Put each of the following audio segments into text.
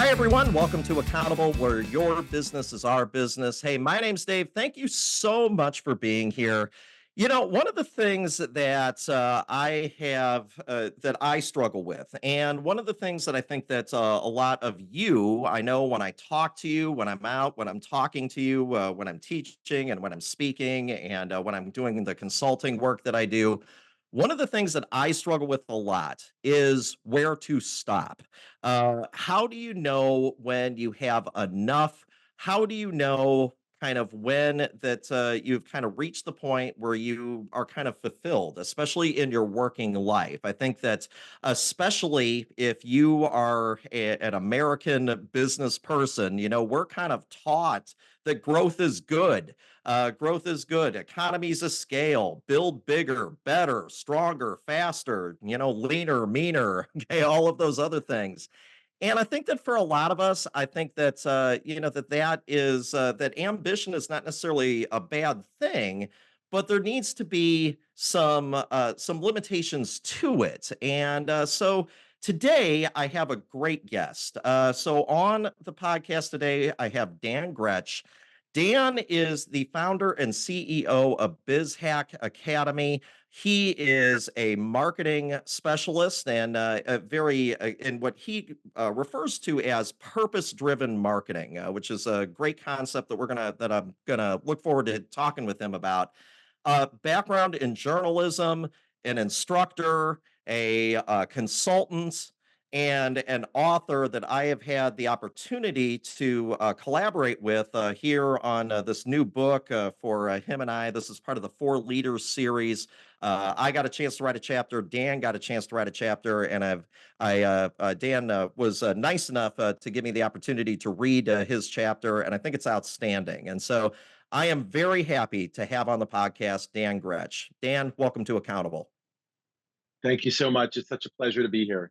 Hi, everyone. Welcome to Accountable, where your business is our business. Hey, my name's Dave. Thank you so much for being here. You know, one of the things that that I struggle with, and one of the things that I think that a lot of you, I know when I talk to you, when I'm out, when I'm talking to you, when I'm teaching and when I'm speaking, and when I'm doing the consulting work that I do, one of the things that I struggle with a lot is where to stop. How do you know when you have enough? How do you know kind of when that you've kind of reached the point where you are kind of fulfilled, especially in your working life? I think that especially if you are an American business person, you know, we're kind of taught that growth is good. Growth is good. Economies of scale, build bigger, better, stronger, faster, you know, leaner, meaner, okay, all of those other things. And I think that for a lot of us, I think that you know that is that ambition is not necessarily a bad thing, but there needs to be some limitations to it. And so today I have a great guest. So on the podcast today, I have Dan Grech. Dan is the founder and CEO of BizHack Academy. He is a marketing specialist and a very in what he refers to as purpose-driven marketing, which is a great concept that I'm gonna look forward to talking with him about. Background in journalism, an instructor, a consultant, and an author that I have had the opportunity to collaborate with here on this new book for him and I. This is part of the Four Leaders series. I got a chance to write a chapter. Dan got a chance to write a chapter, and Dan was nice enough to give me the opportunity to read his chapter, and I think it's outstanding. And so I am very happy to have on the podcast Dan Grech. Dan, welcome to Accountable. Thank you so much. It's such a pleasure to be here.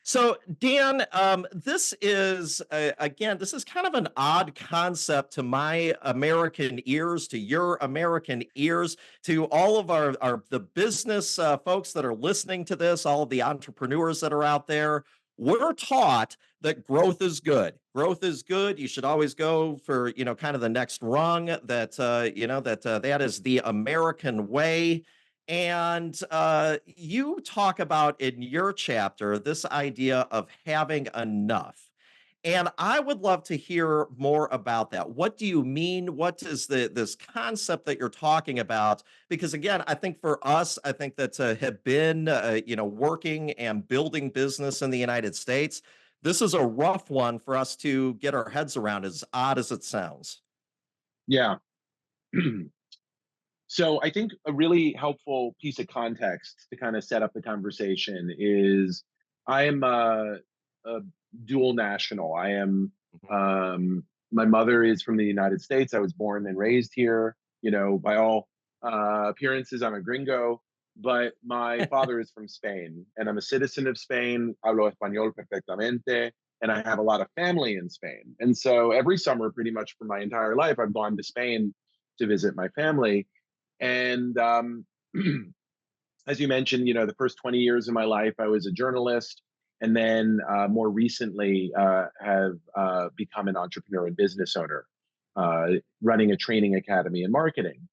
So, Dan, this is again, this is kind of an odd concept to my American ears, to your American ears, to all of the business folks that are listening to this, all of the entrepreneurs that are out there. We're taught that growth is good. Growth is good. You should always go for, you know, kind of the next rung. That that is the American way. And you talk about in your chapter this idea of having enough. And I would love to hear more about that. What do you mean? What is this concept that you're talking about? Because again, I think for us, I think that have been you know, working and building business in the United States, this is a rough one for us to get our heads around, as odd as it sounds. Yeah. So I think a really helpful piece of context to kind of set up the conversation is I am a dual national. I am, Mhm. my mother is from the United States. I was born and raised here. You know, by all appearances, I'm a gringo, but my father is from Spain and I'm a citizen of Spain. Hablo español perfectamente. And I have a lot of family in Spain. And so every summer, pretty much for my entire life, I've gone to Spain to visit my family. And as you mentioned, you know, the first 20 years of my life, I was a journalist, and then more recently have become an entrepreneur and business owner, running a training academy in marketing.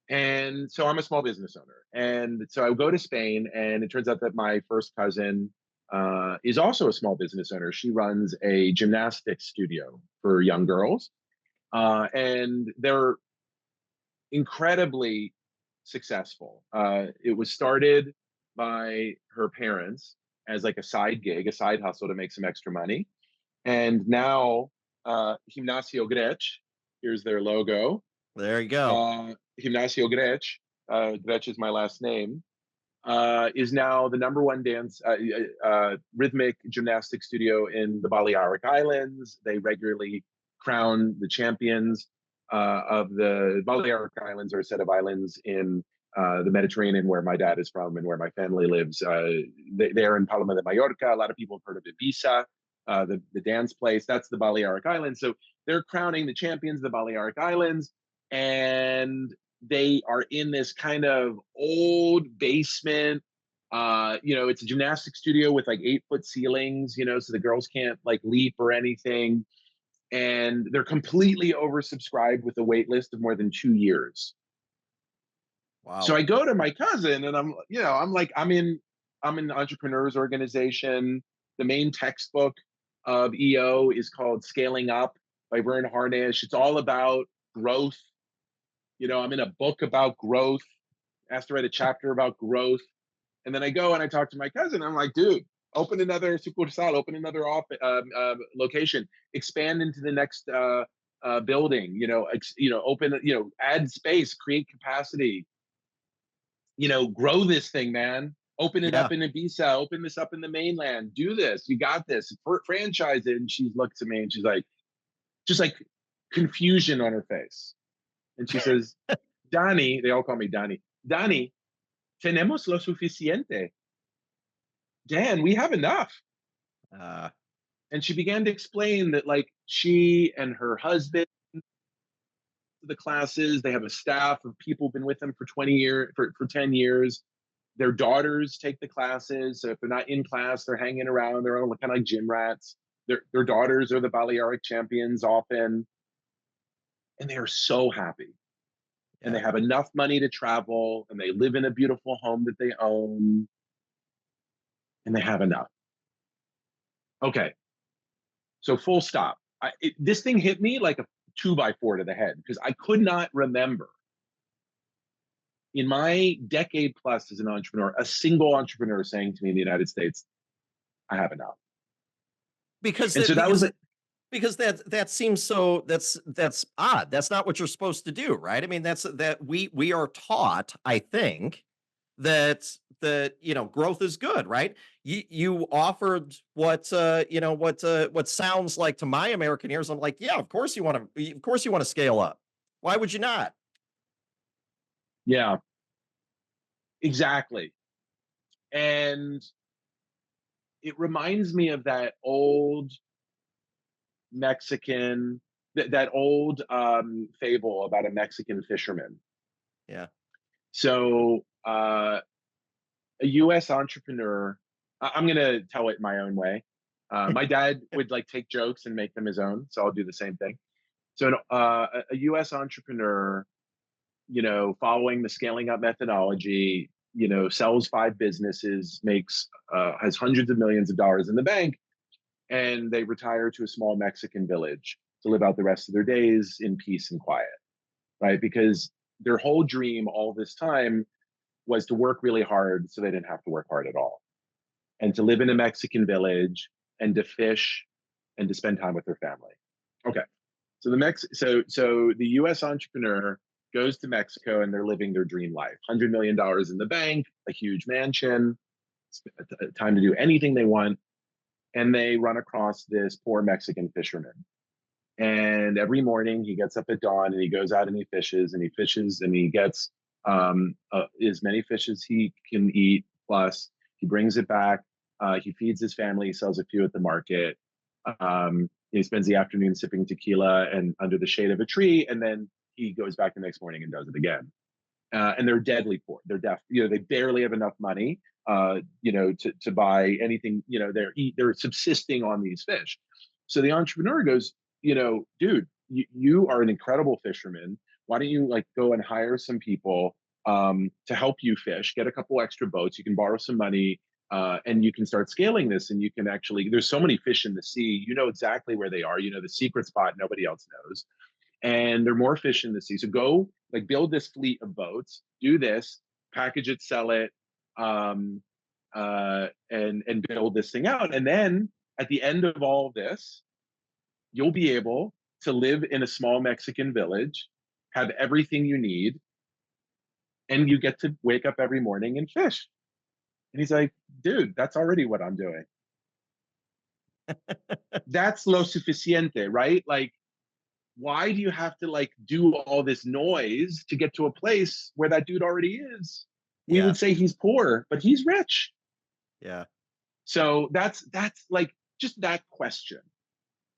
And so I'm a small business owner. And so I go to Spain, and it turns out that my first cousin is also a small business owner. She runs a gymnastics studio for young girls. And they're incredibly successful. It was started by her parents as like a side gig, a side hustle to make some extra money. And now Gimnasio Grech, here's their logo. There you go. Gimnasio Grech, Grech is my last name, is now the number one dance rhythmic gymnastic studio in the Balearic Islands. They regularly crown the champions of the Balearic Islands, are a set of islands in the Mediterranean where my dad is from and where my family lives. They're in Palma de Mallorca. A lot of people have heard of Ibiza, the dance place. That's the Balearic Islands. So they're crowning the champions of the Balearic Islands. And they are in this kind of old basement It's a gymnastic studio with like 8-foot ceilings, so the girls can't like leap or anything. And they're completely oversubscribed with a wait list of more than 2 years. So Wow. I go to my cousin and I'm like, I'm in the entrepreneurs organization. The main textbook of EO is called Scaling Up by Vern Harnish. It's all about growth. I'm in a book about growth, asked to write a chapter about growth. And then I go and I talk to my cousin. I'm like, dude, open another sucursal, open another location, expand into the next building. Open, add space, create capacity. Grow this thing, man. Open it Yeah. up in Ibiza. Open this up in the mainland. Do this. You got this. Franchise it. And she looks at me and she's like, just like confusion on her face. And she says, Danny, they all call me Danny. Danny, tenemos lo suficiente. Dan, we have enough. Uh, And she began to explain that like she and her husband, the classes, they have a staff of people who've been with them for 20 years, for 10 years. Their daughters take the classes. So if they're not in class, they're hanging around. They're all kind of like gym rats. Their daughters are the Balearic champions often. And they are so happy. And they yeah. have enough money to travel. And they live in a beautiful home that they own. And they have enough. Okay. So full stop. This thing hit me like a 2x4 to the head because I could not remember in my decade plus as an entrepreneur, a single entrepreneur saying to me in the United States, I have enough. Because And that so that was because like, because that seems so that's odd. That's not what you're supposed to do, right? I mean, that we are taught, I think, that growth is good, right? You offered what sounds like to my American ears. I'm like, yeah, of course you want to scale up. Why would you not? yeah, exactly. And it reminds me of that old Mexican, that old fable about a Mexican fisherman. Yeah. So a US entrepreneur, I'm going to tell it my own way. My dad would like take jokes and make them his own. So I'll do the same thing. So a US entrepreneur, following the scaling up methodology, sells 5 businesses, has hundreds of millions of dollars in the bank, and they retire to a small Mexican village to live out the rest of their days in peace and quiet, right? Because their whole dream all this time was to work really hard so they didn't have to work hard at all, and to live in a Mexican village and to fish and to spend time with their family. Okay. So the US entrepreneur goes to Mexico and they're living their dream life. $100 million in the bank, a huge mansion, time to do anything they want. And they run across this poor Mexican fisherman. And every morning he gets up at dawn and he goes out and he fishes and he gets as many fish as he can eat. Plus, he brings it back. He feeds his family. He sells a few at the market. He spends the afternoon sipping tequila and under the shade of a tree, and then he goes back the next morning and does it again. And they're deadly poor. They're deaf. They barely have enough money, to buy anything. They're subsisting on these fish. So the entrepreneur goes, dude, you are an incredible fisherman. Why don't you like go and hire some people to help you fish? Get a couple extra boats. You can borrow some money. And you can start scaling this, and you can actually, there's so many fish in the sea, exactly where they are, the secret spot nobody else knows. And there are more fish in the sea. So go like build this fleet of boats, do this, package it, sell it, and build this thing out. And then at the end of all of this, you'll be able to live in a small Mexican village, have everything you need, and you get to wake up every morning and fish. And he's like, dude, that's already what I'm doing. That's lo suficiente, right? Like, why do you have to like do all this noise to get to a place where that dude already is? We Yeah. would say he's poor, but he's rich. Yeah. So that's like just that question.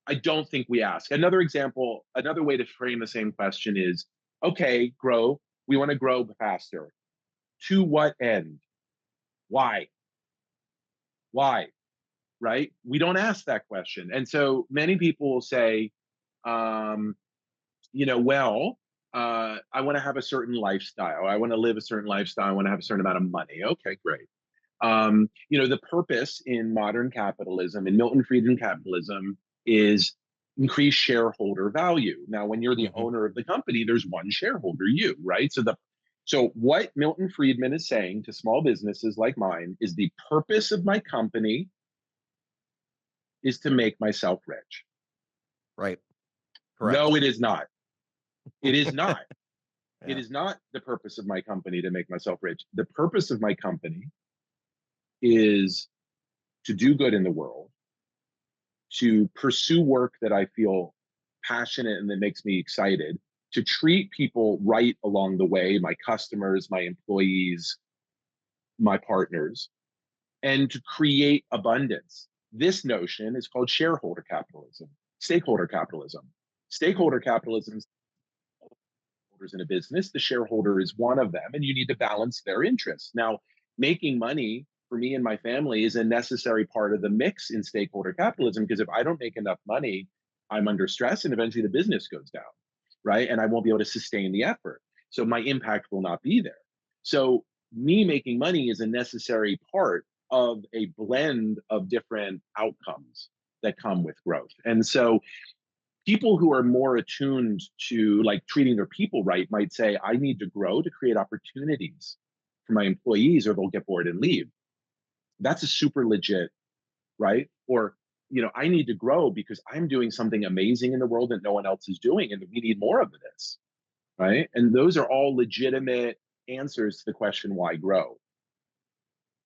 I don't think we ask. Another example, another way to frame the same question is, okay, grow. We want to grow faster. To what end? Why? Why? Right? We don't ask that question. And so many people will say, um, well, I want to have a certain lifestyle. I want to live a certain lifestyle. I want to have a certain amount of money. Okay, great. The purpose in modern capitalism, in Milton Friedman capitalism, is increase shareholder value. Now, when you're the Hmm. owner of the company, there's one shareholder, you, right? So what Milton Friedman is saying to small businesses like mine is the purpose of my company is to make myself rich. Right. Correct. No, it is not. It is not. It Yeah. is not the purpose of my company to make myself rich. The purpose of my company is to do good in the world, to pursue work that I feel passionate and that makes me excited, to treat people right along the way, my customers, my employees, my partners, and to create abundance. This notion is called shareholder capitalism, stakeholder capitalism. Stakeholder capitalism is in a business, the shareholder is one of them, and you need to balance their interests. Now, making money for me and my family is a necessary part of the mix in stakeholder capitalism, because if I don't make enough money, I'm under stress and eventually the business goes down, right? And I won't be able to sustain the effort. So my impact will not be there. So me making money is a necessary part of a blend of different outcomes that come with growth. And so people who are more attuned to like treating their people right might say, I need to grow to create opportunities for my employees or they'll get bored and leave. That's a super legit, right? Or, I need to grow because I'm doing something amazing in the world that no one else is doing and we need more of this, right? And those are all legitimate answers to the question, why grow?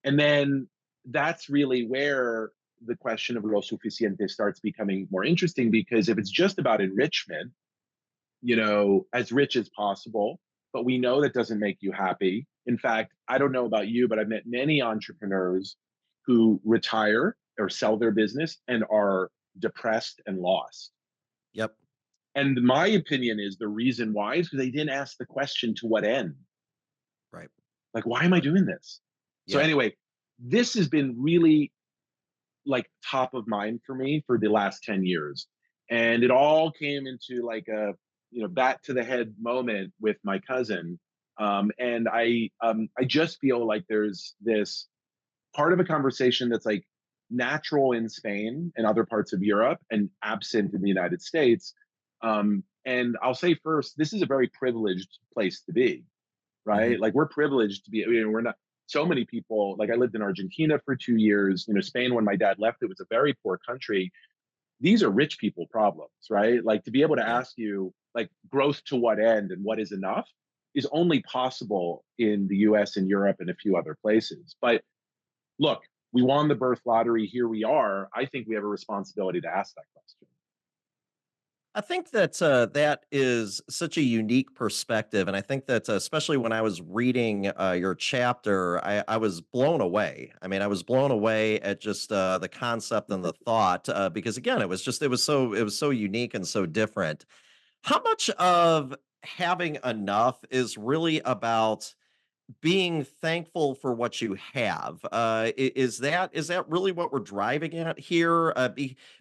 And then that's really where the question of lo suficiente starts becoming more interesting, because if it's just about enrichment, as rich as possible, but we know that doesn't make you happy. In fact, I don't know about you, but I've met many entrepreneurs who retire or sell their business and are depressed and lost. Yep. And my opinion is the reason why is because they didn't ask the question, to what end? Right. Like, why am I Right. doing this? So Yeah. anyway, this has been really like top of mind for me for the last 10 years. And it all came into like a, bat to the head moment with my cousin. And I just feel like there's this part of a conversation that's like natural in Spain and other parts of Europe and absent in the United States. And I'll say first, this is a very privileged place to be, Hmm. right? Like we're privileged to be, we're not, so many people, like I lived in Argentina for 2 years, Spain, when my dad left, it was a very poor country. These are rich people problems, right? Like to be able to Yeah. ask you, like, growth to what end and what is enough is only possible in the US and Europe and a few other places. But look, we won the birth lottery. Here we are. I think we have a responsibility to ask that question. I think that that is such a unique perspective, and I think that especially when I was reading your chapter, I was blown away. I mean, I was blown away at just the concept and the thought, because again, it was so unique and so different. How much of having enough is really about being thankful for what you have? Is that really what we're driving at here?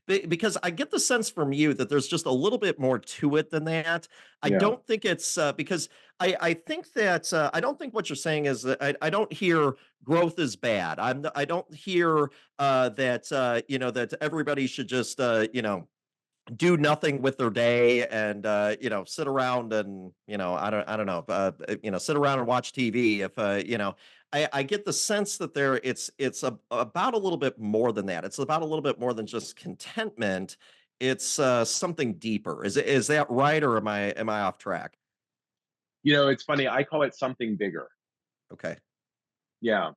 Because I get the sense from you that there's just a little bit more to it than that. I Yeah. don't think it's because I think that I don't think what you're saying is that I don't hear growth is bad. I don't hear that that everybody should just do nothing with their day and sit around and I don't know sit around and watch TV if I get the sense that about a little bit more than that. It's about a little bit more than just contentment. It's something deeper. Is that right, or am I off track? It's funny. I call it something bigger. Okay. Yeah.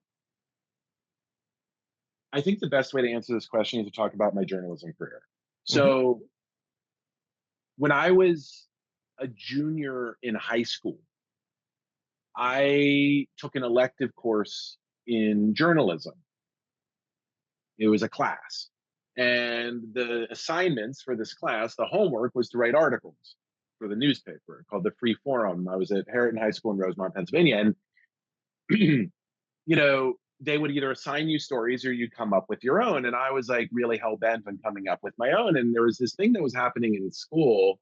I think the best way to answer this question is to talk about my journalism career. Hmm. So when I was a junior in high school, I took an elective course in journalism. It was a class. And the assignments for this class, the homework was to write articles for the newspaper called the Free Forum. I was at Harriton High School in Rosemont, Pennsylvania. And, you know, they would either assign you stories or you'd come up with your own. And I was like really hell bent on coming up with my own. And there was this thing that was happening in school,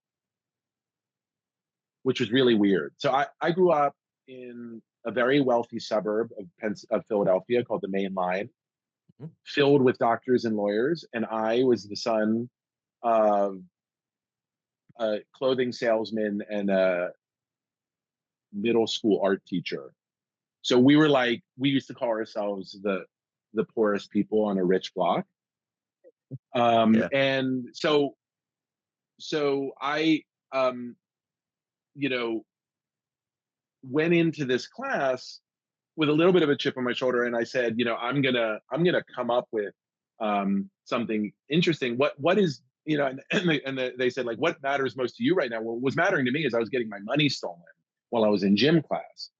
which was really weird. So I grew up in a very wealthy suburb of Philadelphia called the Main Line, Mhm. filled with doctors and lawyers. And I was the son of a clothing salesman and a middle school art teacher. So we were like, we used to call ourselves the poorest people on a rich block. Yeah. And so I um, you know, went into this class with a little bit of a chip on my shoulder, and I said, I'm gonna come up with something interesting. What is they said, like, what matters most to you right now? What was mattering to me is I was getting my money stolen while I was in gym class,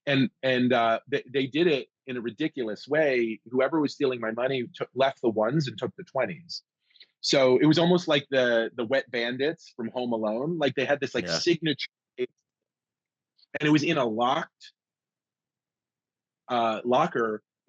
and they did it in a ridiculous way. Whoever was stealing my money left the ones and took the 20s. So it was almost like the wet bandits from Home Alone. Like they had this like Yeah. signature, and it was in a locker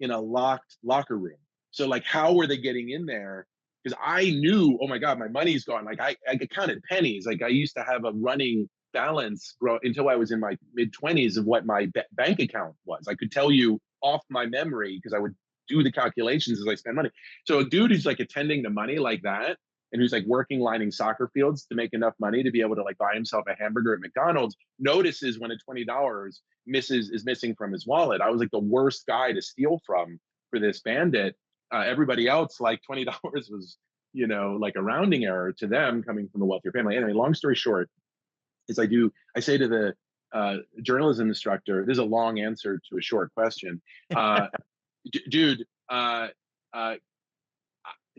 in a locked locker room. So like, how were they getting in there? Because I knew, oh my god, my money's gone. Like I counted pennies. Like I used to have a running balance until I was in my mid 20s of what my bank account was. I could tell you off my memory because I would do the calculations as I spend money. So a dude who's like attending to money like that, and who's like working lining soccer fields to make enough money to be able to like buy himself a hamburger at McDonald's, notices when a $20 is missing from his wallet. I was like the worst guy to steal from for this bandit. Everybody else, like $20 was, like a rounding error to them coming from a wealthier family. Anyway, long story short, is I say to the journalism instructor, this is a long answer to a short question. Dude, uh,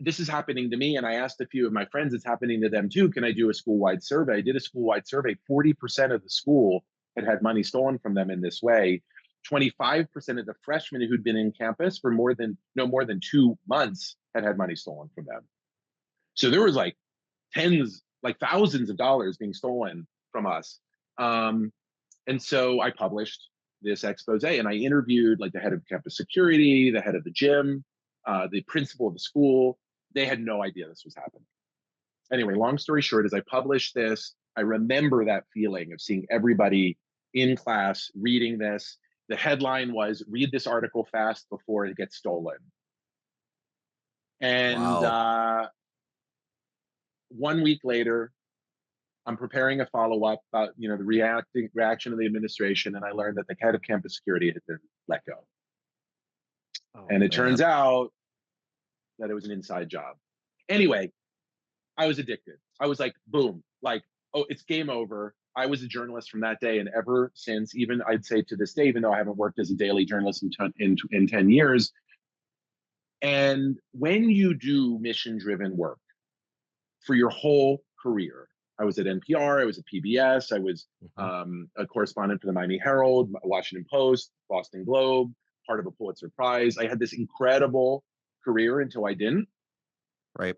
this is happening to me. And I asked a few of my friends, it's happening to them too. Can I do a school-wide survey? I did a school-wide survey. 40% of the school had money stolen from them in this way. 25% of the freshmen who'd been in campus for more than 2 months had money stolen from them. So there was like thousands of dollars being stolen from us. And so I published this expose, and I interviewed like the head of campus security, the head of the gym, the principal of the school. They had no idea this was happening. Anyway, long story short, as I published this, I remember that feeling of seeing everybody in class reading this. The headline was, "Read this article fast before it gets stolen." And Wow. 1 week later, I'm preparing a follow up about the reaction of the administration, and I learned that the head of campus security had been let go. Oh And it turns man. out that it was an inside job. Anyway, I was addicted. I was like, boom, like, oh, it's game over. I was a journalist from that day, and ever since, even I'd say to this day, even though I haven't worked as a daily journalist in 10 years. And when you do mission driven work for your whole career, I was at NPR, I was at PBS, I was Mhm. a correspondent for the Miami Herald, Washington Post, Boston Globe, part of a Pulitzer Prize. I had this incredible career until I didn't. Right.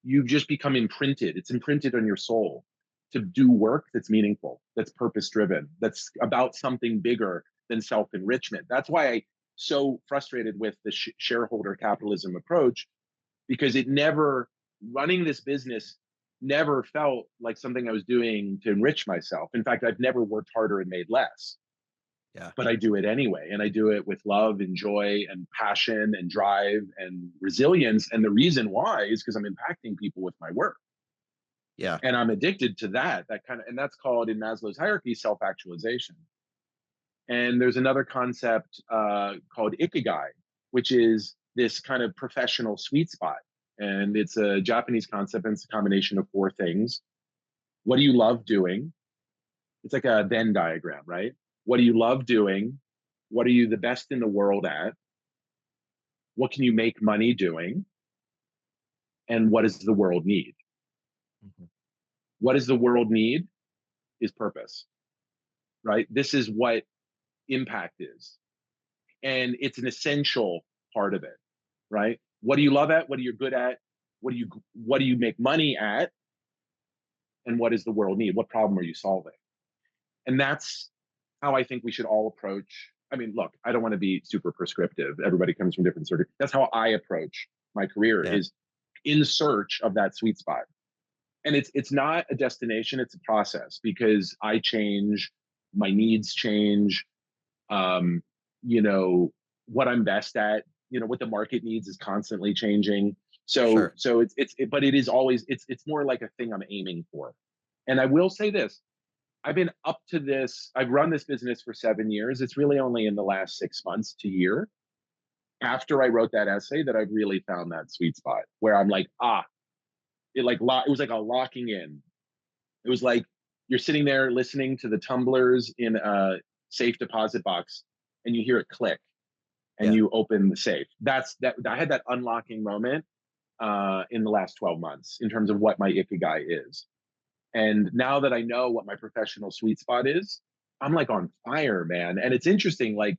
You just become imprinted. It's imprinted on your soul to do work that's meaningful, that's purpose driven, that's about something bigger than self enrichment. That's why I so frustrated with the shareholder capitalism approach, because it never running this business never felt like something I was doing to enrich myself. In fact, I've never worked harder and made less, Yeah. but I do it anyway. And I do it with love and joy and passion and drive and resilience. And the reason why is because I'm impacting people with my work. Yeah. And I'm addicted to and that's called in Maslow's hierarchy, self-actualization. And there's another concept called Ikigai, which is this kind of professional sweet spot. And it's a Japanese concept, and it's a combination of four things. What do you love doing? It's like a Venn diagram, right? What do you love doing? What are you the best in the world at? What can you make money doing? And what does the world need? Mhm. What does the world need is purpose, right? This is what impact is. And it's an essential part of it, right? What do you love at? What are you good at? What do you make money at? And what does the world need? What problem are you solving? And that's how I think we should all approach I mean, look, I don't want to be super prescriptive. Everybody comes from different sort of. That's how I approach my career, Yeah, is in search of that sweet spot. And it's not a destination, it's a process, because I change, my needs change, um, you know, what I'm best at, what the market needs is constantly changing. sure. But it is always, it's more like a thing I'm aiming for. And I will say this, I've been up to this, I've run this business for 7 years. It's really only in the last 6 months to year after I wrote that essay that I've really found that sweet spot where I'm like, it was like a locking in. It was like you're sitting there listening to the tumblers in a safe deposit box, and you hear it click, and Yeah. you open the safe. I had that unlocking moment in the last 12 months in terms of what my Ikigai is. And now that I know what my professional sweet spot is, I'm like on fire, man. And it's interesting, like,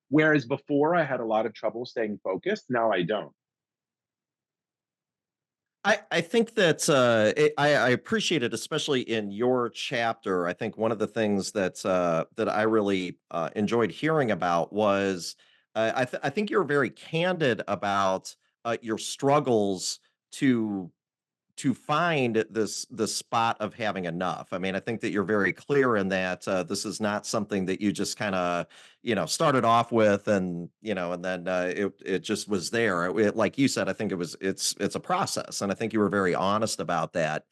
whereas before I had a lot of trouble staying focused, now I don't. I think that I appreciate it, especially in your chapter. I think one of the things that I really enjoyed hearing about was I think you're very candid about your struggles to to find this spot of having enough. I mean, I think that you're very clear in that this is not something that you just kind of started off with, and and then it just was there. Like you said, I think it's a process, and I think you were very honest about that.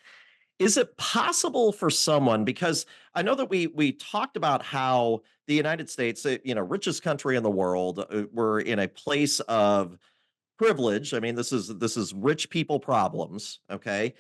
Is it possible for someone, because I know that we talked about how the United States, richest country in the world, we're in a place of privilege. I mean, this is rich people problems, okay?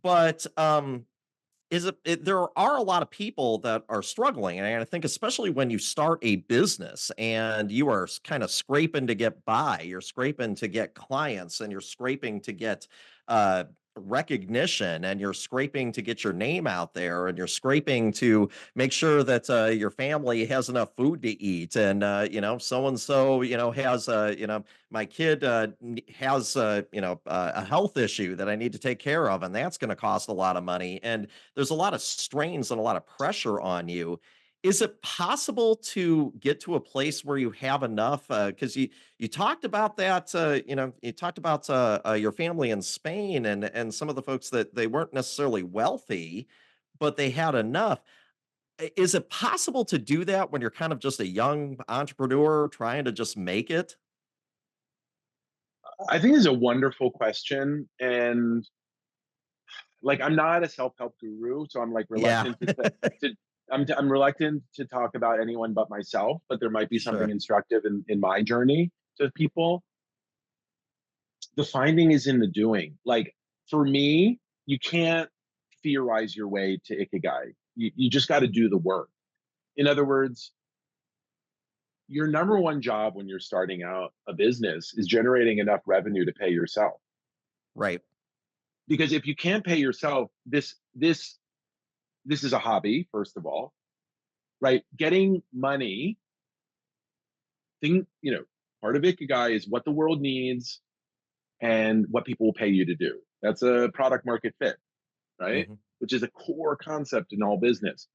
But there are a lot of people that are struggling, and I think especially when you start a business and you are kind of scraping to get by, you're scraping to get clients, and you're scraping to get uh, recognition, and you're scraping to get your name out there, and you're scraping to make sure that your family has enough food to eat, and so and so has my kid has a health issue that I need to take care of, and that's going to cost a lot of money, and there's a lot of strains and a lot of pressure on you. Is it possible to get to a place where you have enough? Because you talked about that, you talked about your family in Spain, and some of the folks that they weren't necessarily wealthy, but they had enough. Is it possible to do that when you're kind of just a young entrepreneur trying to just make it? I think it's a wonderful question. And like, I'm not a self-help guru, so I'm like Yeah, reluctant to I'm reluctant to talk about anyone but myself, but there might be something sure. instructive in my journey to people. The finding is in the doing. Like, for me, you can't theorize your way to Ikigai. You just got to do the work. In other words, your number one job when you're starting out a business is generating enough revenue to pay yourself. Right. Because if you can't pay yourself, this is a hobby, first of all, right? Getting money, thing, part of Ikigai is what the world needs and what people will pay you to do. That's a product market fit, right? Mhm. Which is a core concept in all business.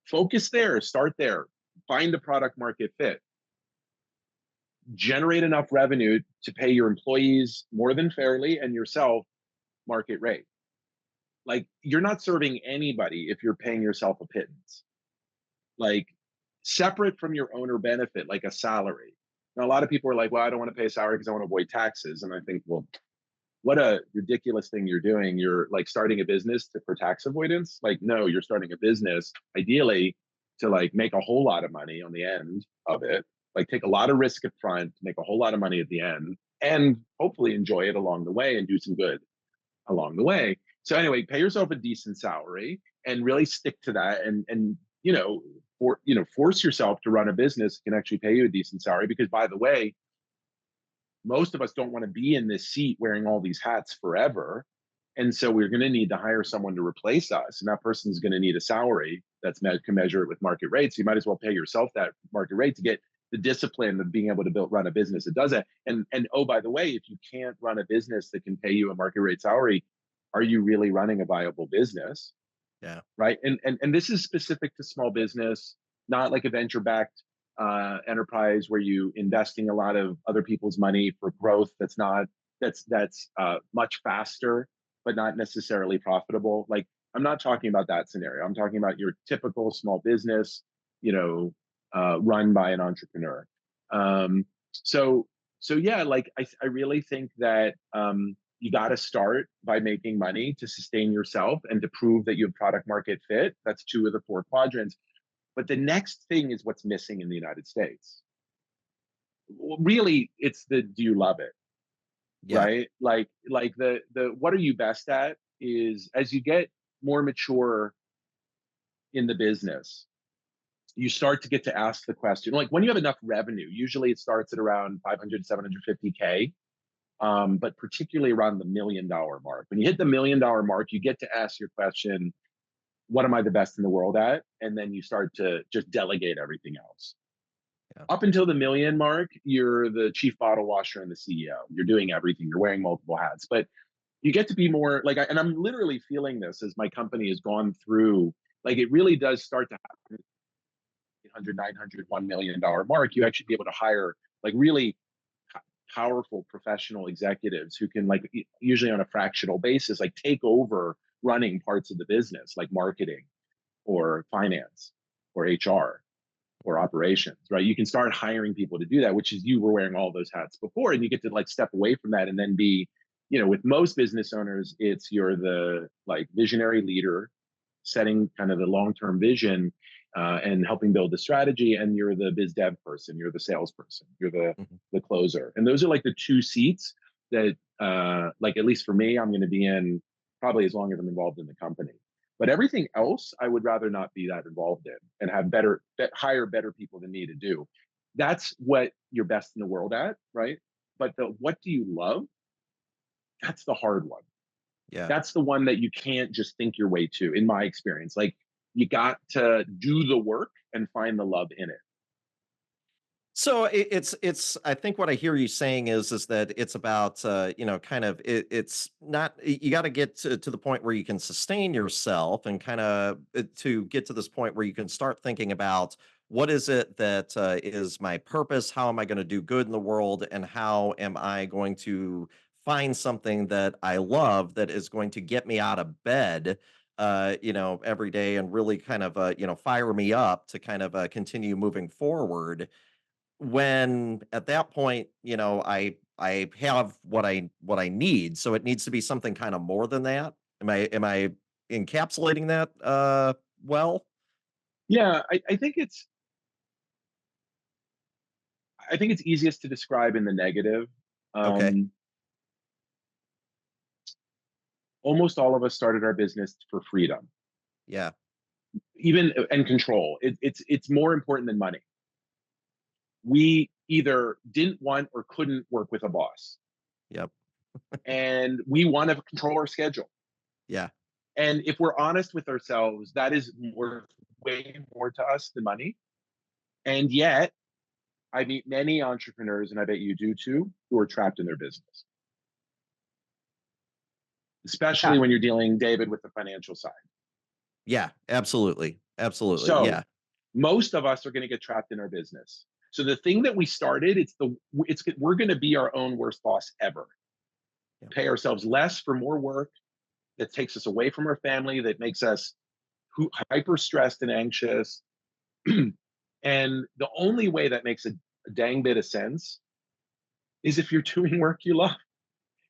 Focus there, start there, find the product market fit, generate enough revenue to pay your employees more than fairly and yourself market rate. Like, you're not serving anybody if you're paying yourself a pittance. Like, separate from your owner benefit, like a salary. Now, a lot of people are like, well, I don't want to pay a salary because I want to avoid taxes. And I think, well, what a ridiculous thing you're doing. You're like starting a business for tax avoidance. Like, no, you're starting a business ideally to like make a whole lot of money on the end of it, like take a lot of risk up front, make a whole lot of money at the end, and hopefully enjoy it along the way and do some good along the way. So anyway, pay yourself a decent salary and really stick to that, and force yourself to run a business that can actually pay you a decent salary, because by the way, most of us don't want to be in this seat wearing all these hats forever. And so we're going to need to hire someone to replace us. And that person's going to need a salary that's can measure it with market rates. So you might as well pay yourself that market rate to get the discipline of being able to run a business that does that. And oh, by the way, if you can't run a business that can pay you a market rate salary, are you really running a viable business? Yeah. Right. And this is specific to small business, not like a venture backed. enterprise where you investing a lot of other people's money for growth that's much faster but not necessarily profitable. Like, I'm not talking about that scenario. I'm talking about your typical small business, you know, run by an entrepreneur. Um, so so yeah, like I really think that you got to start by making money to sustain yourself and to prove that you have product market fit. That's two of the four quadrants. But the next thing is what's missing in the United States. Well, really, it's the do you love it, Yeah. right? Like the what are you best at is as you get more mature in the business, you start to get to ask the question. Like when you have enough revenue, usually it starts at around 500, 750K. But particularly around the $1 million mark. When you hit the $1 million mark, you get to ask your question, what am I the best in the world at? And then you start to just delegate everything else. Yeah. Up until the million mark, you're the chief bottle washer and the CEO. You're doing everything. You're wearing multiple hats. But you get to be more like, and I'm literally feeling this as my company has gone through, like it really does start to happen. 800, 900, $1 million mark, you actually be able to hire like really powerful professional executives who can like usually on a fractional basis like take over running parts of the business like marketing or finance or HR or operations, right? You can start hiring people to do that, which is you were wearing all those hats before, and you get to like step away from that and then be, you know, with most business owners, it's you're the like visionary leader setting kind of the long-term vision and helping build the strategy, and you're the biz dev person, you're the salesperson, you're Mhm. the closer, and those are like the two seats that like at least for me I'm going to be in probably as long as I'm involved in the company. But everything else I would rather not be that involved in and have better hire better people than me to do. That's what you're best in the world at, right? But the what do you love, that's the hard one. Yeah. That's the one that you can't just think your way to, in my experience. Like you got to do the work and find the love in it. So it's I think what I hear you saying is that it's about you know, kind of it's not you got to get to the point where you can sustain yourself and kind of to get to this point where you can start thinking about what is it that is my purpose, how am I going to do good in the world, and how am I going to find something that I love that is going to get me out of bed you know, every day and really kind of you know, fire me up to kind of continue moving forward. When at that point, you know, I have what I need, so it needs to be something kinda more than that. Am I encapsulating that, well? Yeah, I think it's easiest to describe in the negative. Okay. Um, Almost all of us started our business for freedom, Yeah. even and control. It's more important than money. We either didn't want or couldn't work with a boss, Yep. and we want to control our schedule. Yeah. And if we're honest with ourselves, that is worth way more to us than money. And yet, I meet many entrepreneurs, and I bet you do too, who are trapped in their business, Yeah. especially when you're dealing, David, with the financial side. Yeah, absolutely. Absolutely, So yeah. most of us are going to get trapped in our business. So the thing that we started, it's we're going to be our own worst boss ever. Yep. Pay ourselves less for more work that takes us away from our family, that makes us hyper stressed and anxious. And the only way that makes a dang bit of sense is if you're doing work you love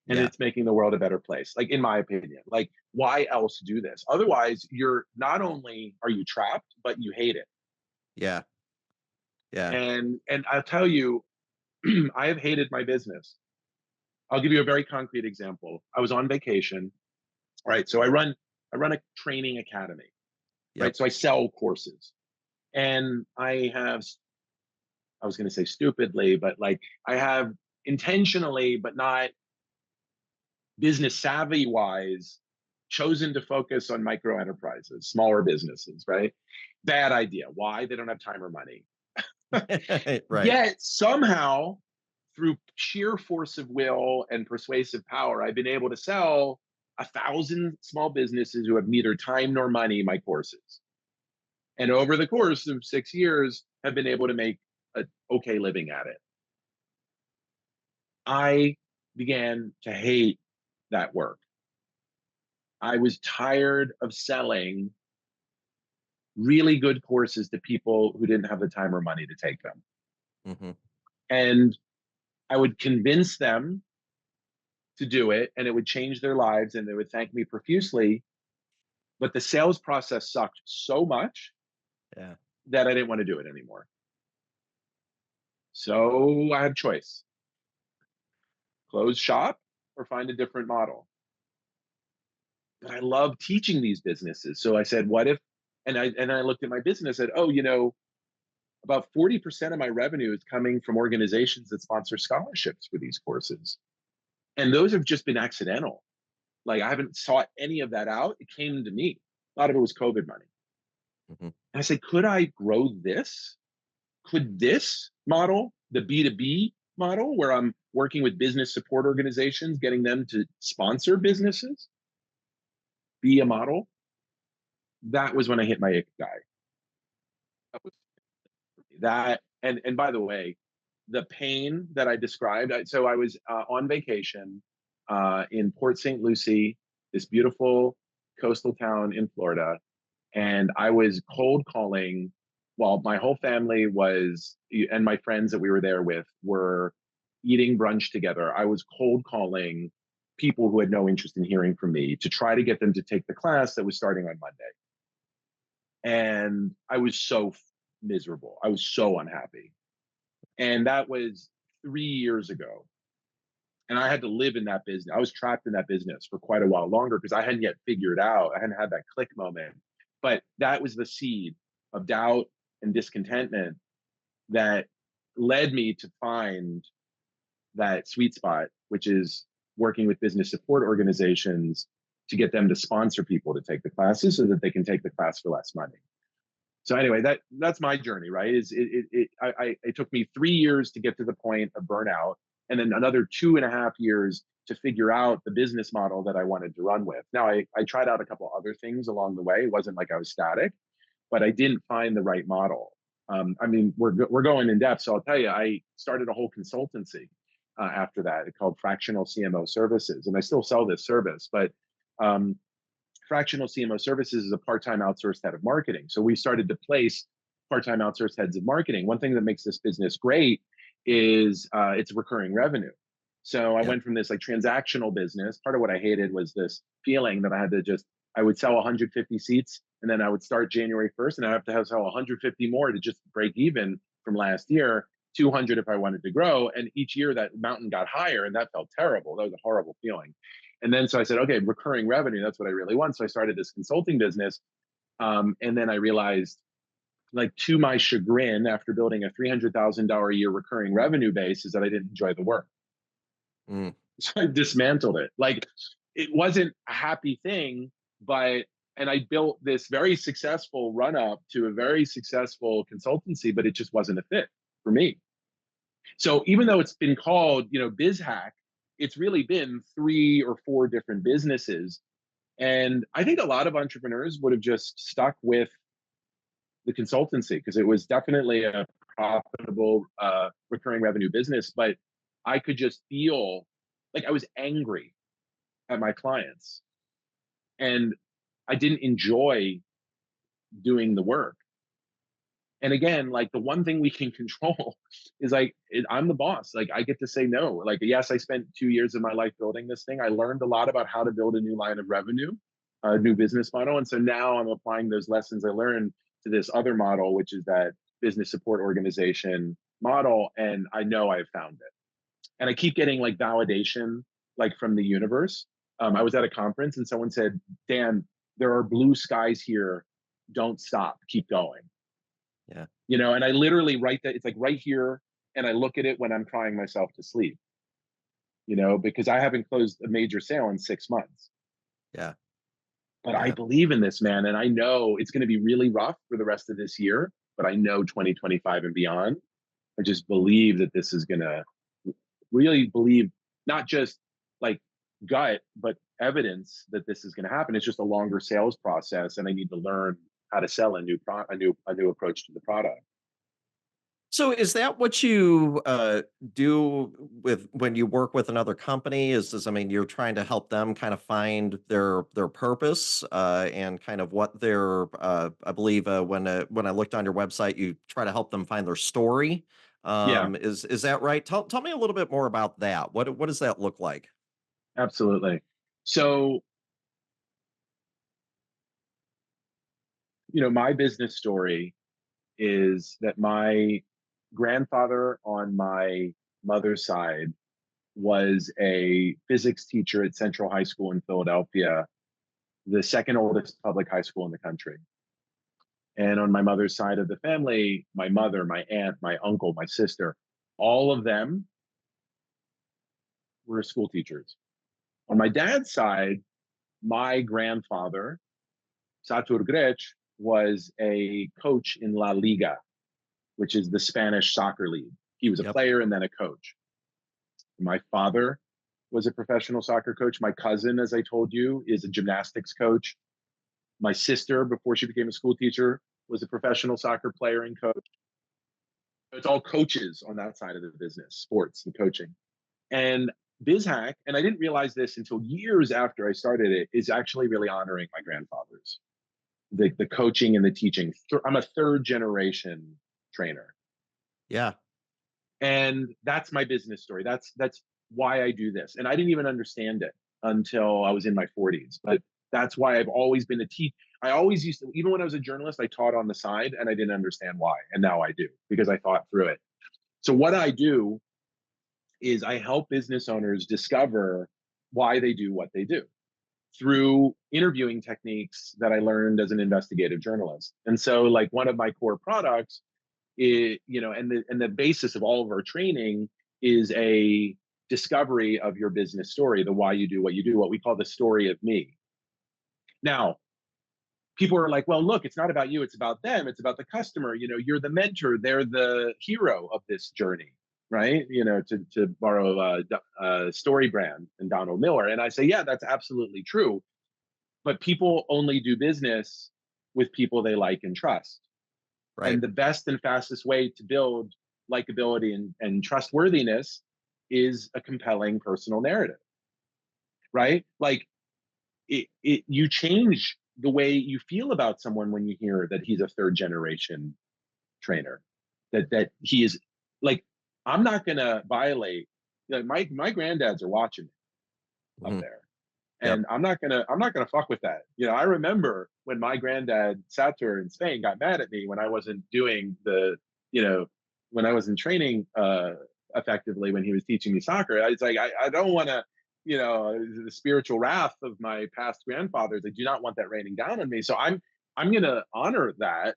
and Yeah. it's making the world a better place. Like in my opinion, like why else do this? Otherwise, you're not only are you trapped, but you hate it. Yeah. Yeah. And I'll tell you, I have hated my business. I'll give you a very concrete example. I was on vacation, right? So I run a training academy, right? Yep. So I sell courses, and I was going to say stupidly, but like I have intentionally, but not business savvy wise, chosen to focus on micro enterprises, smaller businesses, right? Bad idea. Why? They don't have time or money. Right. Yet somehow, through sheer force of will and persuasive power, I've been able to sell 1,000 small businesses who have neither time nor money my courses. And over the course of 6 years, have been able to make okay living at it. I began to hate that work. I was tired of selling really good courses to people who didn't have the time or money to take them. Hmm. And I would convince them to do it, and it would change their lives, and they would thank me profusely. But the sales process sucked so much Yeah. that I didn't want to do it anymore. So I had a choice: close shop or find a different model. But I love teaching these businesses. So I said, what if, and I looked at my business and said, oh, about 40% of my revenue is coming from organizations that sponsor scholarships for these courses. And those have just been accidental. Like I haven't sought any of that out. It came to me. A lot of it was COVID money. Hmm. And I said, could I grow this? Could this model, the B2B model, where I'm working with business support organizations, getting them to sponsor businesses, be a model? That was when I hit my Ikigai. That was that. And by the way, the pain that I described. So I was on vacation in Port St. Lucie, this beautiful coastal town in Florida, and I was cold calling. While my whole family was, and my friends that we were there with were eating brunch together, I was cold calling people who had no interest in hearing from me to try to get them to take the class that was starting on Monday. And I was so miserable. I was so unhappy. And that was 3 years ago. And I had to live in that business. I was trapped in that business for quite a while longer because I hadn't yet figured out, I hadn't had that click moment. But that was the seed of doubt and discontentment that led me to find that sweet spot, which is working with business support organizations to get them to sponsor people to take the classes so that they can take the class for less money. So anyway, that's my journey, right? It took me 3 years to get to the point of burnout, and then another 2.5 years to figure out the business model that I wanted to run with. Now I tried out a couple other things along the way. It wasn't like I was static, but I didn't find the right model. I mean, we're going in depth, so I'll tell you, I started a whole consultancy after that. It's called Fractional CMO Services, and I still sell this service, but um, fractional CMO services is a part-time outsourced head of marketing. So we started to place part-time outsourced heads of marketing. One thing that makes this business great is it's recurring revenue. So I Yeah. went from this like transactional business. Part of what I hated was this feeling that I had to just, I would sell 150 seats and then I would start January 1st and I have to sell 150 more to just break even from last year, 200 if I wanted to grow. And each year that mountain got higher and that felt terrible. That was a horrible feeling. And then so I said, okay, recurring revenue, that's what I really want. So I started this consulting business. And then I realized, like, to my chagrin, after building a $300,000 a year recurring revenue base, is that I didn't enjoy the work. Mm. So I dismantled it. Like, it wasn't a happy thing, but, and I built this very successful run up to a very successful consultancy, but it just wasn't a fit for me. So even though it's been called, BizHack, it's really been 3 or 4 different businesses. And I think a lot of entrepreneurs would have just stuck with the consultancy because it was definitely a profitable recurring revenue business. But I could just feel like I was angry at my clients and I didn't enjoy doing the work. And again, like the one thing we can control is like I'm the boss. Like I get to say no. Like yes, I spent 2 years of my life building this thing. I learned a lot about how to build a new line of revenue, a new business model, and so now I'm applying those lessons I learned to this other model, which is that business support organization model. And I know I've found it. And I keep getting like validation, like from the universe. I was at a conference and someone said, "Dan, there are blue skies here. Don't stop. Keep going." Yeah. And I literally write that, it's like right here, and I look at it when I'm crying myself to sleep, because I haven't closed a major sale in 6 months. Yeah. But I Yeah. believe in this, man, and I know it's going to be really rough for the rest of this year, but I know 2025 and beyond, I just believe that this is going to really believe, not just like gut, but evidence that this is going to happen. It's just a longer sales process, and I need to learn how to sell a new approach to the product. So is that what you do with when you work with another company? I mean, you're trying to help them kind of find their purpose and kind of what their I believe when I looked on your website, you try to help them find their story. Yeah, Is that right? Tell me a little bit more about that. What does that look like? absolutely. So, my business story is that my grandfather on my mother's side was a physics teacher at Central High School in Philadelphia, the second oldest public high school in the country. And on my mother's side of the family, my mother, my aunt, my uncle, my sister, all of them were school teachers. On my dad's side, my grandfather, Satur Grech, was a coach in La Liga, which is the Spanish soccer league. He was a Yep. player and then a coach. My father was a professional soccer coach. My cousin, as I told you, is a gymnastics coach. My sister, before she became a school teacher, was a professional soccer player and coach. It's all coaches on that side of the business, sports and coaching. And BizHack, and I didn't realize this until years after I started it, is actually really honoring my grandfathers, the coaching and the teaching. I'm a third generation trainer. Yeah. And that's my business story. That's why I do this. And I didn't even understand it until I was in my 40s. But that's why I've always been a teacher. I always used to, even when I was a journalist, I taught on the side and I didn't understand why. And now I do because I thought through it. So what I do is I help business owners discover why they do what they do through interviewing techniques that I learned as an investigative journalist. And so like one of my core products and the basis of all of our training is a discovery of your business story, the why you do what you do, what we call the story of me. Now, people are like, well, look, it's not about you, it's about them, it's about the customer. You're the mentor, they're the hero of this journey, right? To borrow a story brand and Donald Miller. And I say, yeah, that's absolutely true. But people only do business with people they like and trust. Right. And the best and fastest way to build likability and trustworthiness is a compelling personal narrative, right? Like you change the way you feel about someone when you hear that he's a third generation trainer, that he is like, I'm not gonna violate. Like my granddads are watching me up Mhm. there, Yep. and I'm not gonna fuck with that. I remember when my granddad Satur in Spain got mad at me when I wasn't doing you know when I wasn't training effectively when he was teaching me soccer. I was like, I don't want to, the spiritual wrath of my past grandfathers. I do not want that raining down on me. So I'm gonna honor that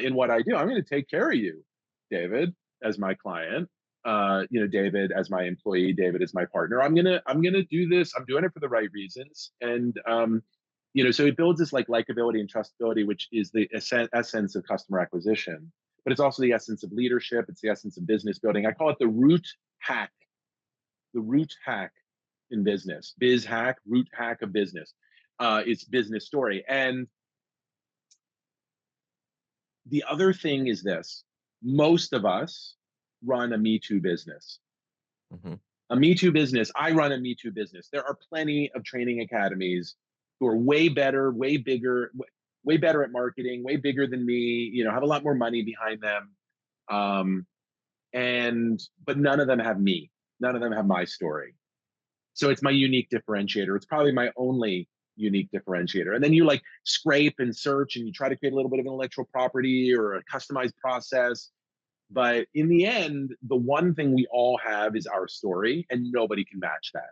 in what I do. I'm gonna take care of you, David, as my client, David as my employee, David as my partner. I'm gonna do this. I'm doing it for the right reasons, and so it builds this like likability and trustability, which is the essence of customer acquisition, but it's also the essence of leadership. It's the essence of business building. I call it hack, the root hack in business. Biz hack, root hack of business. It's business story, and the other thing is this: most of us run a Me Too business. Mhm. A Me Too business. I run a Me Too business. There are plenty of training academies who are way better, way bigger, way better at marketing, way bigger than me. Have a lot more money behind them, um, but none of them have me. None of them have my story. So it's my unique differentiator. It's probably my only unique differentiator. And then you like scrape and search and you try to create a little bit of intellectual property or a customized process. But in the end, the one thing we all have is our story, and nobody can match that.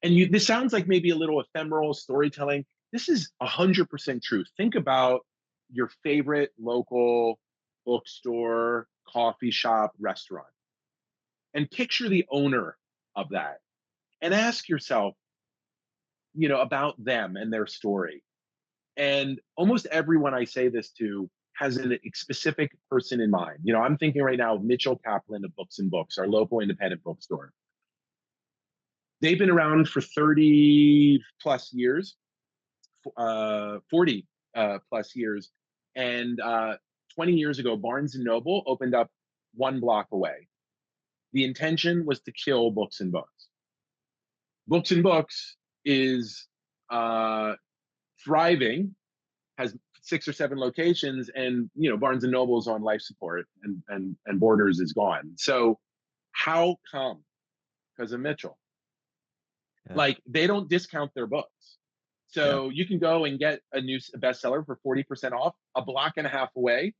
And this sounds like maybe a little ephemeral storytelling. This is 100% truth. Think about your favorite local bookstore, coffee shop, restaurant, and picture the owner of that, and ask yourself, about them and their story. And almost everyone I say this to has a specific person in mind. I'm thinking right now of Mitchell Kaplan of Books and Books, our local independent bookstore. They've been around for 30 plus years, 40 plus years. And 20 years ago, Barnes and Noble opened up one block away. The intention was to kill Books and Books. Books and Books is uh, thriving, has 6 or 7 locations, and Barnes and Noble's on life support, and Borders is gone. So how come? Because of Mitchell. Yeah. Like, they don't discount their books. Yeah. So you can go and get a new bestseller for 40% off a block and a half away,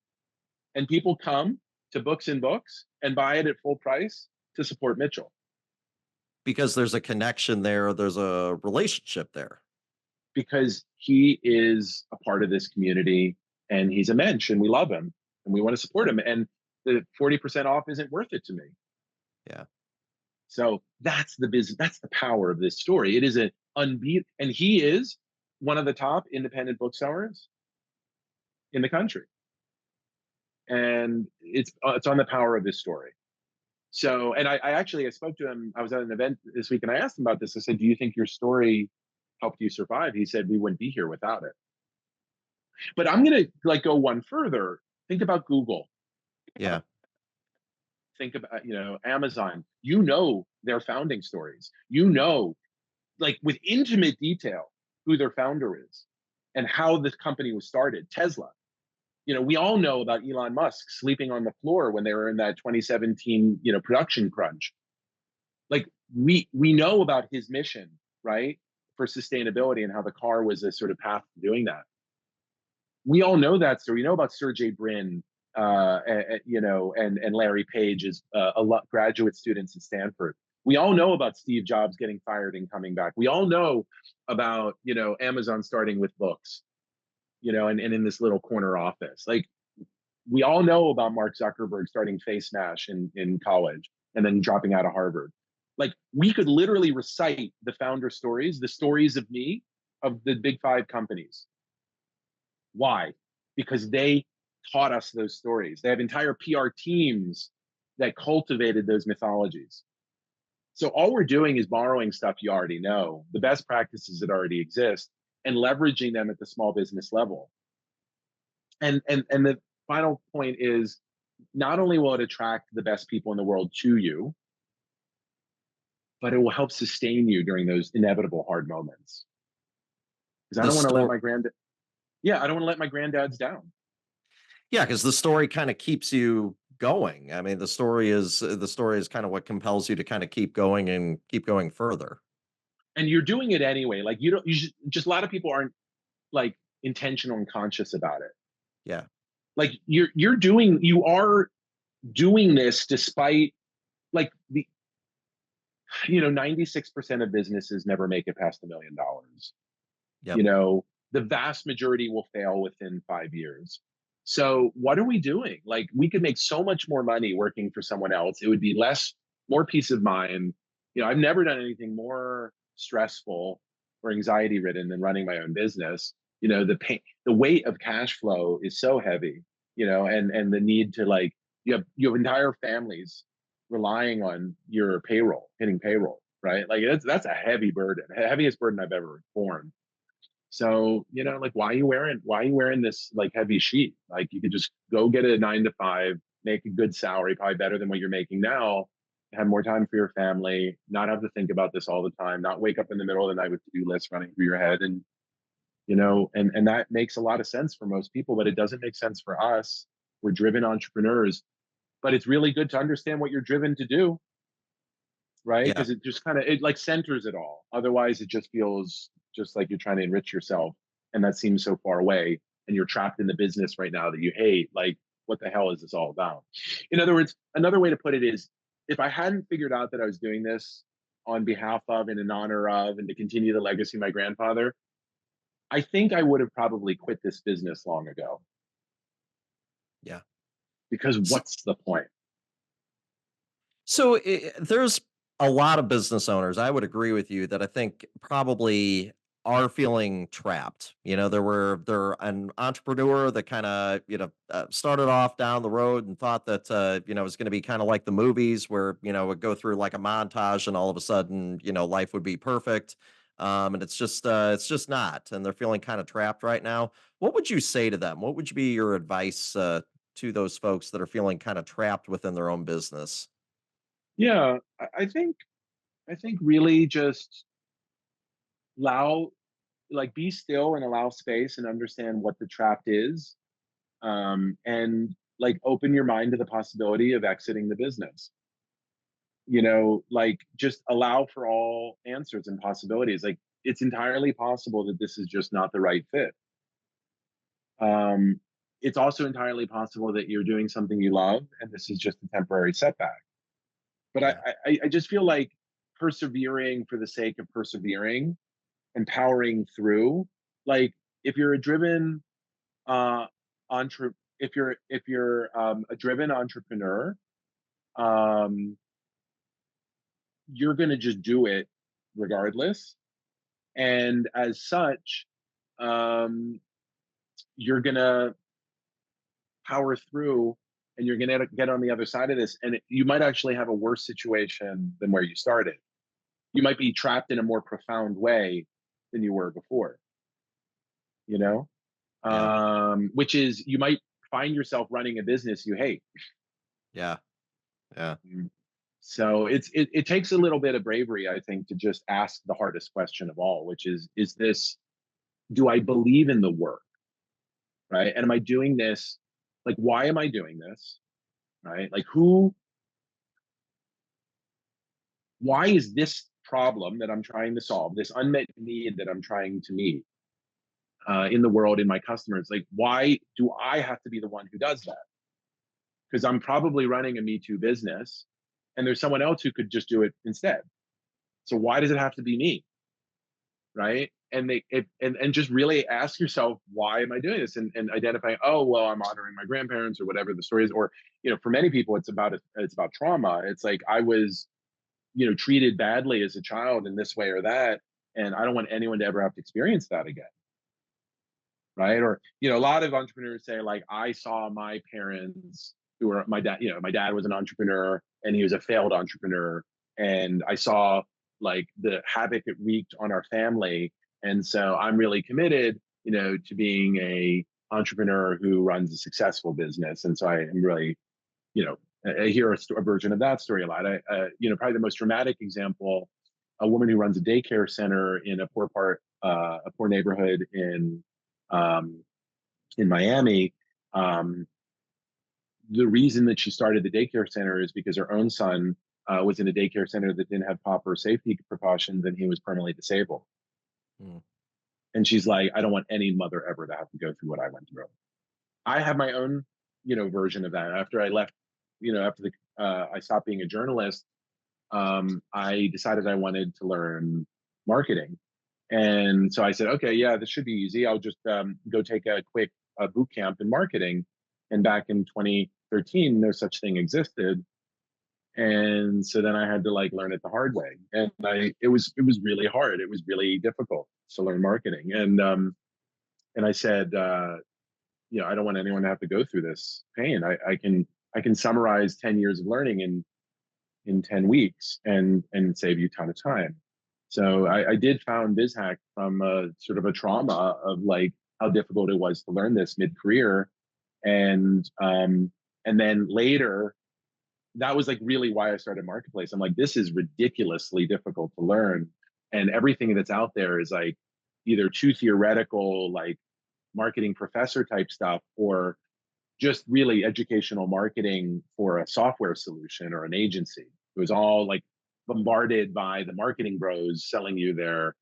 and people come to Books and Books and buy it at full price to support Mitchell, Because there's a connection there, there's a relationship there. because he is a part of this community, and he's a mensch, and we love him, and we want to support him, and the 40% off isn't worth it to me. Yeah. So that's the business. That's the power of this story. It is an unbeat, and he is one of the top independent booksellers in the country, and it's on the power of this story. So, and I spoke to him. I was at an event this week, and I asked him about this. I said, "Do you think your story helped you survive?" He said, "We wouldn't be here without it." But I'm gonna go one further. Think about Google. Yeah. Think about Amazon. Their founding stories. Like, with intimate detail, who their founder is and how this company was started. Tesla. We all know about Elon Musk sleeping on the floor when they were in that 2017 production crunch. Like, we know about his mission, right, for sustainability, and how the car was a sort of path to doing that. We all know that story. We know about Sergey Brin, and Larry Page as a lot graduate students at Stanford. We all know about Steve Jobs getting fired and coming back. We all know about Amazon starting with books, and in this little corner office. Like, we all know about Mark Zuckerberg starting Face Smash in college and then dropping out of Harvard. Like, we could literally recite the founder stories, the stories of me, of the big 5 companies. Why? Because they taught us those stories. They have entire PR teams that cultivated those mythologies. So all we're doing is borrowing stuff you already know, the best practices that already exist, and leveraging them at the small business level. And the final point is, not only will it attract the best people in the world to you, but it will help sustain you during those inevitable hard moments. Because I The don't want to let story. my granddad, yeah, I don't want to let my granddads down. Yeah, because the story kind of keeps you going. I mean, the story is kind of what compels you to kind of keep going and keep going further. And you're doing it anyway. Like, you don't, just a lot of people aren't, like, intentional and conscious about it. Yeah. Like, you are doing this despite, like, 96% of businesses never make it past $1 million. Yep. you know the vast majority will fail within 5 years. So what are we doing? Like, we could make so much more money working for someone else. It would be more peace of mind. I've never done anything more stressful or anxiety ridden than running my own business. The weight of cash flow is so heavy, and the need to, like, you have entire families relying on your payroll, hitting payroll, right? Like, that's a heavy burden, heaviest burden I've ever borne. So, like, why are you wearing this, like, heavy sheet? Like, you could just go get a 9 to 5, make a good salary, probably better than what you're making now, have more time for your family, not have to think about this all the time, not wake up in the middle of the night with to-do lists running through your head. And that makes a lot of sense for most people, but it doesn't make sense for us. We're driven entrepreneurs, but it's really good to understand what you're driven to do, right? Yeah. Because it just kind of, it, like, centers it all. Otherwise, it just feels just like you're trying to enrich yourself, and that seems so far away. And you're trapped in the business right now that you hate. Like, what the hell is this all about? In other words, another way to put it is, if I hadn't figured out that I was doing this on behalf of and in honor of and to continue the legacy of my grandfather, I think I would have probably quit this business long ago. Yeah. Because So, what's the point? there's a lot of business owners. I would agree with you that I think probably are feeling trapped. They're an entrepreneur that kind of started off down the road and thought that it was going to be kind of like the movies where would go through like a montage and all of a sudden life would be perfect. And it's just not, and they're feeling kind of trapped right now. What would you say to them? What would be your advice to those folks that are feeling kind of trapped within their own business? Yeah, I think really just allow, like, be still and allow space and understand what the trap is, and like open your mind to the possibility of exiting the business. Like, just allow for all answers and possibilities. Like, it's entirely possible that this is just not the right fit. um it's also entirely possible that you're doing something you love and this is just a temporary setback. But i Yeah. i, I just feel like persevering for the sake of persevering and powering through, like, if you're a driven uh entre if you're a driven entrepreneur, um you're going to just do it regardless. And as such, um, you're going to power through, and you're going to get on the other side of this. And you might actually have a worse situation than where you started. You might be trapped in a more profound way than you were before, you know? Yeah. Which is, you might find yourself running a business you hate. Yeah. Yeah. Mm. So it takes a little bit of bravery, I think, to just ask the hardest question of all, which is this, do I believe in the work? Right? And am I doing this? Like, why am I doing this? Right? Like, why is this problem that I'm trying to solve, this unmet need that I'm trying to meet, in the world, in my customers, like, why do I have to be the one who does that? Because I'm probably running a Me Too business and there's someone else who could just do it instead. So why does it have to be me? Right? And just really ask yourself, why am I doing this? And identifying, oh well, I'm honoring my grandparents or whatever the story is. Or, for many people it's about trauma. It's like, I was, treated badly as a child in this way or that, and I don't want anyone to ever have to experience that again. Right? Or, a lot of entrepreneurs say, like, I saw my parents, who were my dad, my dad was an entrepreneur and he was a failed entrepreneur, and I saw, like, the havoc it wreaked on our family, and so I'm really committed, to being a entrepreneur who runs a successful business. And so I am really, you know I hear a version of that story a lot. Probably the most dramatic example, a woman who runs a daycare center in a poor neighborhood um, in Miami. Um, the reason that she started the daycare center is because her own son was in a daycare center that didn't have proper safety precautions, and he was permanently disabled. Mm. And she's like, I don't want any mother ever to have to go through what I went through. I have my own, version of that. After I left, after I stopped being a journalist, I decided I wanted to learn marketing. And so I said, okay, yeah, this should be easy. I'll just go take a quick boot camp in marketing. And back in 2013, no such thing existed. And so then I had to, like, learn it the hard way. And it was really hard. It was really difficult to learn marketing. And I said, I don't want anyone to have to go through this pain. I can summarize 10 years of learning in 10 weeks and save you a ton of time. So I did found BizHack from a sort of a trauma of, like, how difficult it was to learn this mid-career. And then later, that was, like, really why I started Marketplace. I'm like, this is ridiculously difficult to learn. And everything that's out there is, like, either too theoretical, like marketing professor type stuff, or just really educational marketing for a software solution or an agency. It was all, like, bombarded by the marketing bros selling you their,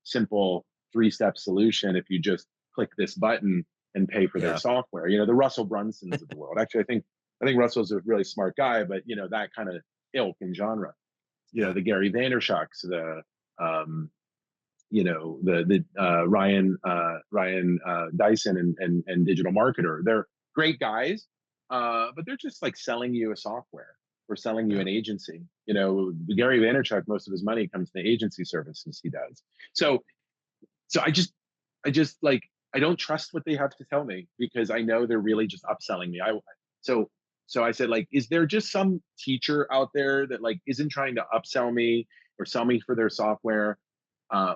simple three-step solution. If you just click this button and pay for their Yeah. software, the Russell Brunsons of the world. Actually, I think Russell's a really smart guy, but, that kind of ilk and genre. Yeah. The Gary Vaynerchuk's, um, the Ryan Dyson and digital marketer. They're great guys, but they're just, like, selling you a software or selling you Yeah. an agency. Gary Vaynerchuk, most of his money comes from the agency services he does. So I just like, I don't trust what they have to tell me, because I know they're really just upselling me. So so I said, like, is there just some teacher out there that, like, isn't trying to upsell me or sell me for their software?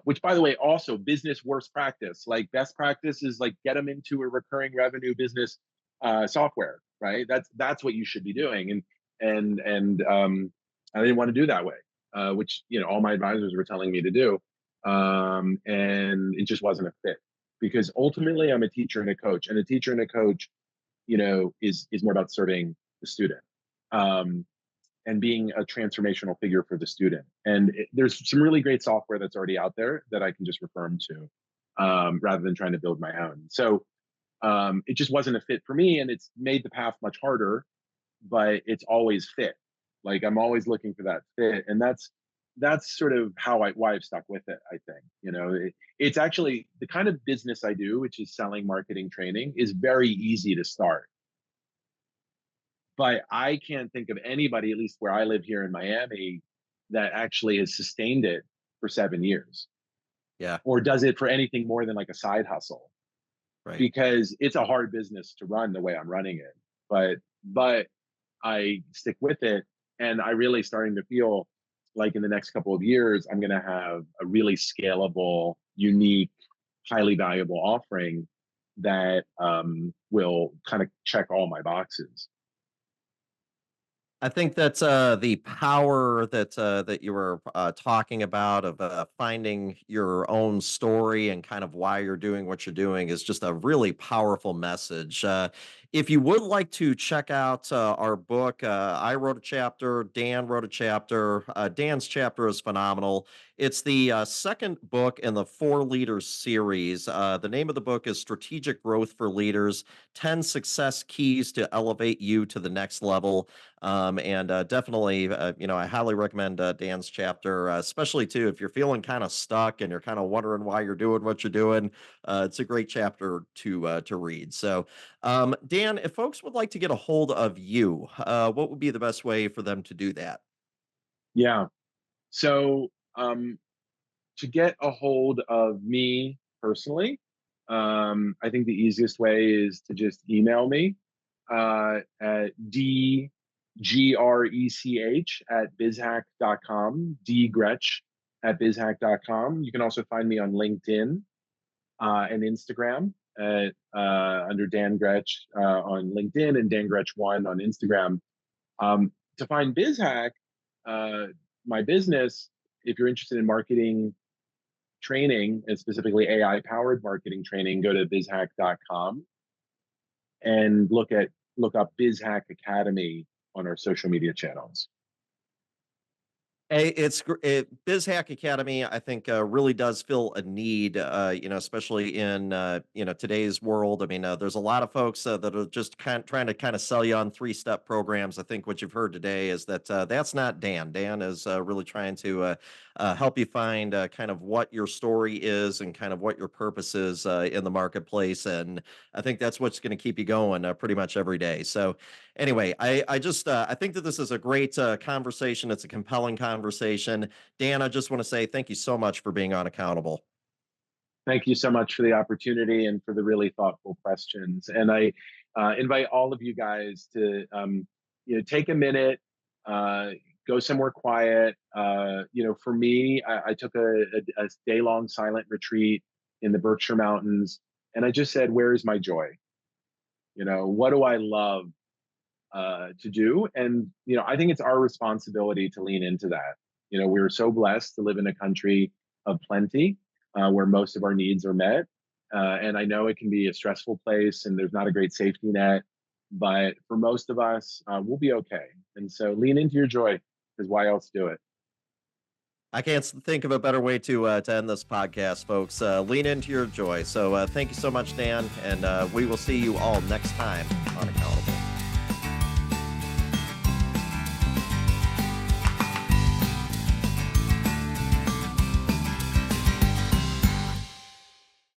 Which, by the way, also business worst practice. Like, best practice is, like, get them into a recurring revenue business software, right? That's what you should be doing. And I didn't want to do that way, which all my advisors were telling me to do, and it just wasn't a fit because ultimately I'm a teacher and a coach, and a teacher and a coach, is more about serving the student. Um, and being a transformational figure for the student. And there's some really great software that's already out there that I can just refer them to, rather than trying to build my own. So it just wasn't a fit for me, and it's made the path much harder, but it's always fit. Like I'm always looking for that fit, and that's sort of why I've stuck with it. I think it's actually the kind of business I do, which is selling marketing training, is very easy to start. But I can't think of anybody, at least where I live here in Miami, that actually has sustained it for 7 years Yeah, or does it for anything more than like a side hustle, right. because it's a hard business to run the way I'm running it. But I stick with it, and I really starting to feel like in the next couple of years, I'm going to have a really scalable, unique, highly valuable offering that will kind of check all my boxes. I think that the power that you were talking about of finding your own story and kind of why you're doing what you're doing is just a really powerful message. If you would like to check out our book, I wrote a chapter, Dan wrote a chapter. Dan's chapter is phenomenal. It's the second book in the Four Leaders series. The name of the book is Strategic Growth for Leaders: 10 Success Keys to Elevate You to the Next Level. And definitely, I highly recommend Dan's chapter, especially too if you're feeling kind of stuck and you're kind of wondering why you're doing what you're doing. It's a great chapter to read. So, Dan, if folks would like to get a hold of you, what would be the best way for them to do that? Yeah. So to get a hold of me personally, I think the easiest way is to just email me at dgrech@bizhack.com, dgrech@bizhack.com. You can also find me on LinkedIn and Instagram under Dan Grech on LinkedIn and Dan Grech1 on Instagram. To find BizHack, uh, my business, if you're interested in marketing training and specifically AI powered marketing training, go to bizhack.com and look up BizHack Academy on our social media channels. Hey, BizHack Academy, I think, really does fill a need, especially in today's world. I mean, there's a lot of folks that are just trying to kind of sell you on 3-step programs. I think what you've heard today is that that's not Dan. Dan is really trying to help you find kind of what your story is and kind of what your purpose is in the marketplace. And I think that's what's going to keep you going pretty much every day. So anyway, I just I think that this is a great conversation. It's a compelling conversation. Dan, I just want to say thank you so much for being on Accountable. Thank you so much for the opportunity and for the really thoughtful questions. And I invite all of you guys to take a minute, go somewhere quiet. For me, I took a day-long silent retreat in the Berkshire Mountains, and I just said, "Where is my joy? What do I love to do?" And I think it's our responsibility to lean into that. We're so blessed to live in a country of plenty, where most of our needs are met. And I know it can be a stressful place, and there's not a great safety net, but for most of us, we'll be okay. And so lean into your joy, because why else do it? I can't think of a better way to end this podcast, folks. Lean into your joy. So thank you so much, Dan, and we will see you all next time on Accountable.